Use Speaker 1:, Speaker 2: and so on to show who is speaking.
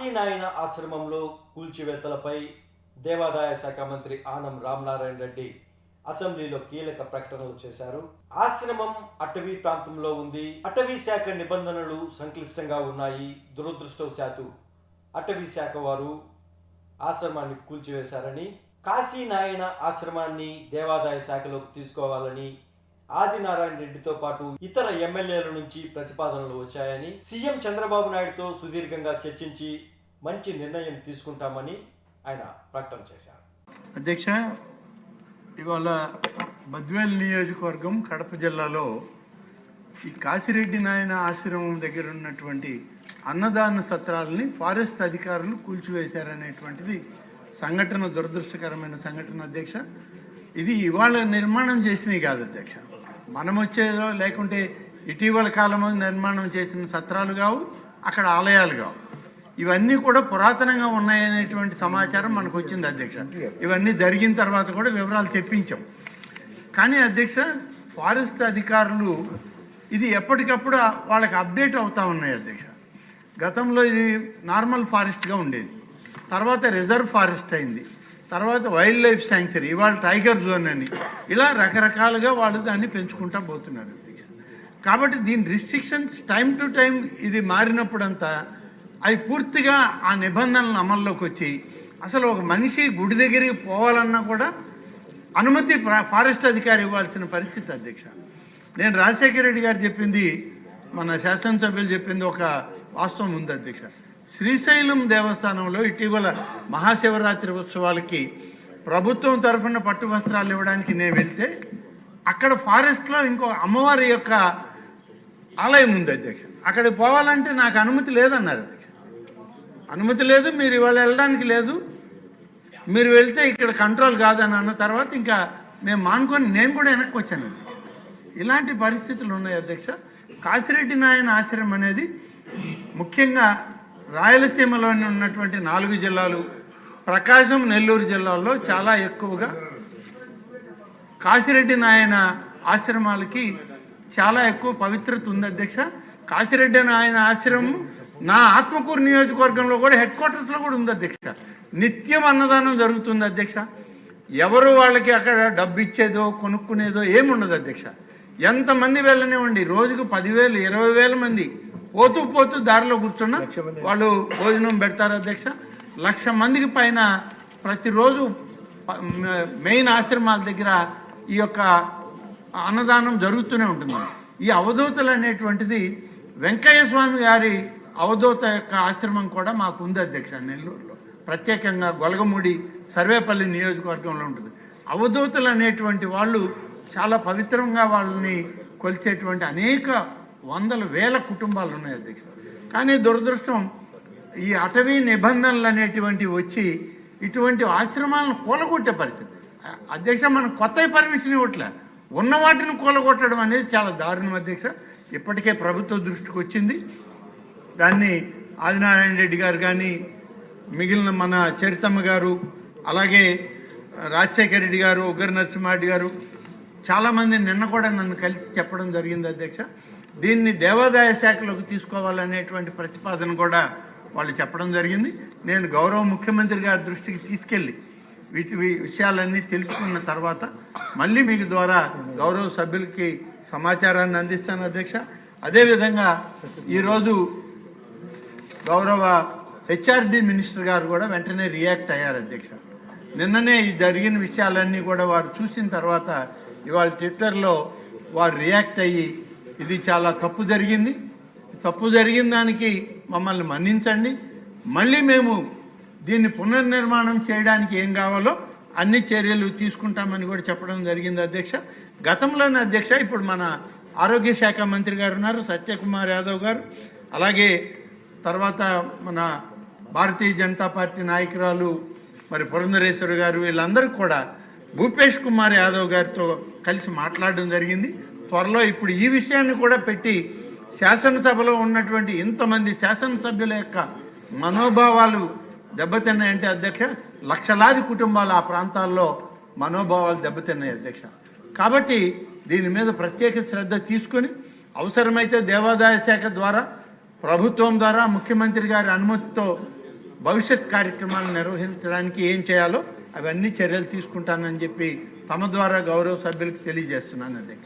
Speaker 1: కాశీనాయన ఆశ్రమంలో కూల్చివేతలపై దేవాదాయ శాఖ మంత్రి ఆనం రామనారాయణ రెడ్డి అసెంబ్లీలో కీలక ప్రకటనలు చేశారు. ఆశ్రమం అటవీ ప్రాంతంలో ఉంది. అటవీ శాఖ నిబంధనలు సంక్లిష్టంగా ఉన్నాయి. దురదృష్టవశాత్తు అటవీ శాఖ వారు ఆశ్రమాన్ని కూల్చివేశారని, కాశీనాయన ఆశ్రమాన్ని దేవాదాయ శాఖలోకి తీసుకోవాలని ఆదినారాయణ రెడ్డితో పాటు ఇతర ఎమ్మెల్యేల నుంచి ప్రతిపాదనలు వచ్చాయని, సీఎం చంద్రబాబు నాయుడుతో సుదీర్ఘంగా చర్చించి మంచి నిర్ణయం తీసుకుంటామని ఆయన ప్రకటన చేశారు.
Speaker 2: అధ్యక్ష, ఇవాళ బద్వేల్ నియోజకవర్గం కడప జిల్లాలో ఈ కాశిరెడ్డి నాయన ఆశ్రమం దగ్గర ఉన్నటువంటి అన్నదాన సత్రాలని ఫారెస్ట్ అధికారులు కూల్చివేశారనేటువంటిది సంఘటన, దురదృష్టకరమైన సంఘటన అధ్యక్ష. ఇది ఇవాళ నిర్మాణం చేసినవి కాదు అధ్యక్ష. మనం వచ్చేదో లేకుంటే ఇటీవల కాలంలో నిర్మాణం చేసిన సత్రాలు కావు, అక్కడ ఆలయాలు కావు. ఇవన్నీ కూడా పురాతనంగా ఉన్నాయనేటువంటి సమాచారం మనకు వచ్చింది అధ్యక్ష. ఇవన్నీ జరిగిన తర్వాత కూడా వివరాలు తెప్పించాం. కానీ అధ్యక్ష, ఫారెస్ట్ అధికారులు ఇది ఎప్పటికప్పుడు వాళ్ళకి అప్డేట్ అవుతూ ఉన్నాయి అధ్యక్ష. గతంలో ఇది నార్మల్ ఫారెస్ట్గా ఉండేది, తర్వాత రిజర్వ్ ఫారెస్ట్ అయింది, తర్వాత వైల్డ్ లైఫ్ శాంక్చురీ, ఇవాళ టైగర్ జోన్ అని, ఇలా రకరకాలుగా వాళ్ళు దాన్ని పెంచుకుంటూ పోతున్నారు అధ్యక్ష. కాబట్టి దీని రిస్ట్రిక్షన్స్ టైం టు టైం ఇది మారినప్పుడంతా అవి పూర్తిగా ఆ నిబంధనలను అమల్లోకి వచ్చి అసలు ఒక మనిషి గుడి దగ్గరికి పోవాలన్నా కూడా అనుమతి ఫారెస్ట్ అధికారి ఇవ్వాల్సిన పరిస్థితి అధ్యక్ష. నేను రాజశేఖర రెడ్డి గారు చెప్పింది, మన శాసనసభ్యులు చెప్పింది ఒక వాస్తవం ఉంది అధ్యక్ష. శ్రీశైలం దేవస్థానంలో ఇటీవల మహాశివరాత్రి ఉత్సవాలకి ప్రభుత్వం తరఫున పట్టు వస్త్రాలు ఇవ్వడానికి నేను వెళ్తే అక్కడ ఫారెస్ట్లో ఇంకో అమ్మవారి యొక్క ఆలయం ఉంది అధ్యక్ష. అక్కడికి పోవాలంటే నాకు అనుమతి లేదన్నారు అధ్యక్ష. అనుమతి లేదు, మీరు ఇవాళ వెళ్ళడానికి లేదు, మీరు వెళ్తే ఇక్కడ కంట్రోల్ కాదని అన్న తర్వాత ఇంకా మేము మానుకొని నేను కూడా వెనక్కి వచ్చాను అధ్యక్ష. ఇలాంటి పరిస్థితులు ఉన్నాయి అధ్యక్ష. కాశిరెడ్డి నాయన ఆశ్రమం అనేది ముఖ్యంగా రాయలసీమలోని ఉన్నటువంటి 4 జిల్లాలు, ప్రకాశం, నెల్లూరు జిల్లాల్లో చాలా ఎక్కువగా కాశిరెడ్డి నాయన ఆశ్రమాలకి చాలా ఎక్కువ పవిత్రత ఉంది అధ్యక్ష. కాశిరెడ్డి నాయన ఆశ్రమం నా ఆత్మకూరు నియోజకవర్గంలో కూడా హెడ్ క్వార్టర్స్లో కూడా ఉంది అధ్యక్ష. నిత్యం అన్నదానం జరుగుతుంది అధ్యక్ష. ఎవరు వాళ్ళకి అక్కడ డబ్బు ఇచ్చేదో కొనుక్కునేదో ఏముండదు అధ్యక్ష. ఎంతమంది వెళ్ళనివ్వండి, రోజుకు 10,000 20,000 మంది పోతూ దారిలో కూర్చున్నా వాళ్ళు భోజనం పెడతారు అధ్యక్ష. 1,00,000 మందికి పైన ప్రతిరోజు మెయిన్ ఆశ్రమాల దగ్గర ఈ యొక్క అన్నదానం జరుగుతూనే ఉంటుంది. ఈ అవధూతలు అనేటువంటిది వెంకయ్య స్వామి గారి అవధూత యొక్క ఆశ్రమం కూడా మాకు ఉంది అధ్యక్ష. నెల్లూరులో ప్రత్యేకంగా గొలగముడి సర్వేపల్లి నియోజకవర్గంలో ఉంటుంది. అవధూతలు అనేటువంటి వాళ్ళు చాలా పవిత్రంగా వాళ్ళని కొలిచేటువంటి అనేక వందల వేల కుటుంబాలు ఉన్నాయి అధ్యక్ష. కానీ దురదృష్టం ఈ అటవీ నిబంధనలు అనేటువంటివి వచ్చి ఇటువంటి ఆశ్రమాలను కూలగొట్టే పరిస్థితి అధ్యక్ష. మనం కొత్త పర్మిషన్ ఇవ్వట్లే, ఉన్న వాటిని కూలగొట్టడం అనేది చాలా దారుణం అధ్యక్ష. ఇప్పటికే ప్రభుత్వ దృష్టికి వచ్చింది. దాన్ని ఆదినారాయణ రెడ్డి గారు కానీ, మిగిలిన మన చరితమ్మ గారు, అలాగే రాజశేఖర రెడ్డి గారు, ఉగ్గర నరసింహారెడ్డి గారు చాలామంది నిన్న కూడా నన్ను కలిసి చెప్పడం జరిగింది అధ్యక్ష. దీన్ని దేవాదాయ శాఖలోకి తీసుకోవాలనేటువంటి ప్రతిపాదన కూడా వాళ్ళు చెప్పడం జరిగింది. నేను గౌరవ ముఖ్యమంత్రి గారి దృష్టికి తీసుకెళ్ళి వీటి విషయాలన్నీ తెలుసుకున్న తర్వాత మళ్ళీ మీకు ద్వారా గౌరవ సభ్యులకి సమాచారాన్ని అందిస్తాను అధ్యక్ష. అదేవిధంగా ఈరోజు గౌరవ హెచ్ఆర్డి మినిస్టర్ గారు కూడా వెంటనే రియాక్ట్ అయ్యారు అధ్యక్ష. నిన్ననే ఈ జరిగిన విషయాలన్నీ కూడా వారు చూసిన తర్వాత ఇవాళ ట్విట్టర్లో వారు రియాక్ట్ అయ్యి ఇది చాలా తప్పు జరిగిన దానికి మమ్మల్ని మన్నించండి, మళ్ళీ మేము దీన్ని పునర్నిర్మాణం చేయడానికి ఏం కావాలో అన్ని చర్యలు తీసుకుంటామని కూడా చెప్పడం జరిగింది అధ్యక్ష. గతంలోనే అధ్యక్ష, ఇప్పుడు మన ఆరోగ్య శాఖ మంత్రి గారు ఉన్నారు సత్యకుమార్ యాదవ్ గారు, అలాగే తర్వాత మన భారతీయ జనతా పార్టీ నాయకురాలు మరి పురంధరేశ్వరి గారు, వీళ్ళందరూ కూడా భూపేష్ కుమార్ యాదవ్ గారితో కలిసి మాట్లాడడం జరిగింది. త్వరలో ఇప్పుడు ఈ విషయాన్ని కూడా పెట్టి శాసనసభలో ఉన్నటువంటి ఇంతమంది శాసనసభ్యుల యొక్క మనోభావాలు దెబ్బతిన్నాయంటే అధ్యక్ష, లక్షలాది కుటుంబాలు ఆ ప్రాంతాల్లో మనోభావాలు దెబ్బతిన్నాయి అధ్యక్ష. కాబట్టి దీని మీద ప్రత్యేక శ్రద్ధ తీసుకొని అవసరమైతే దేవాదాయ శాఖ ద్వారా ప్రభుత్వం ద్వారా ముఖ్యమంత్రి గారి అనుమతితో భవిష్యత్ కార్యక్రమాలు నిర్వహించడానికి ఏం చేయాలో అవన్నీ చర్యలు తీసుకుంటానని చెప్పి తమ ద్వారా గౌరవ సభ్యులకు తెలియజేస్తున్నాను అధ్యక్ష.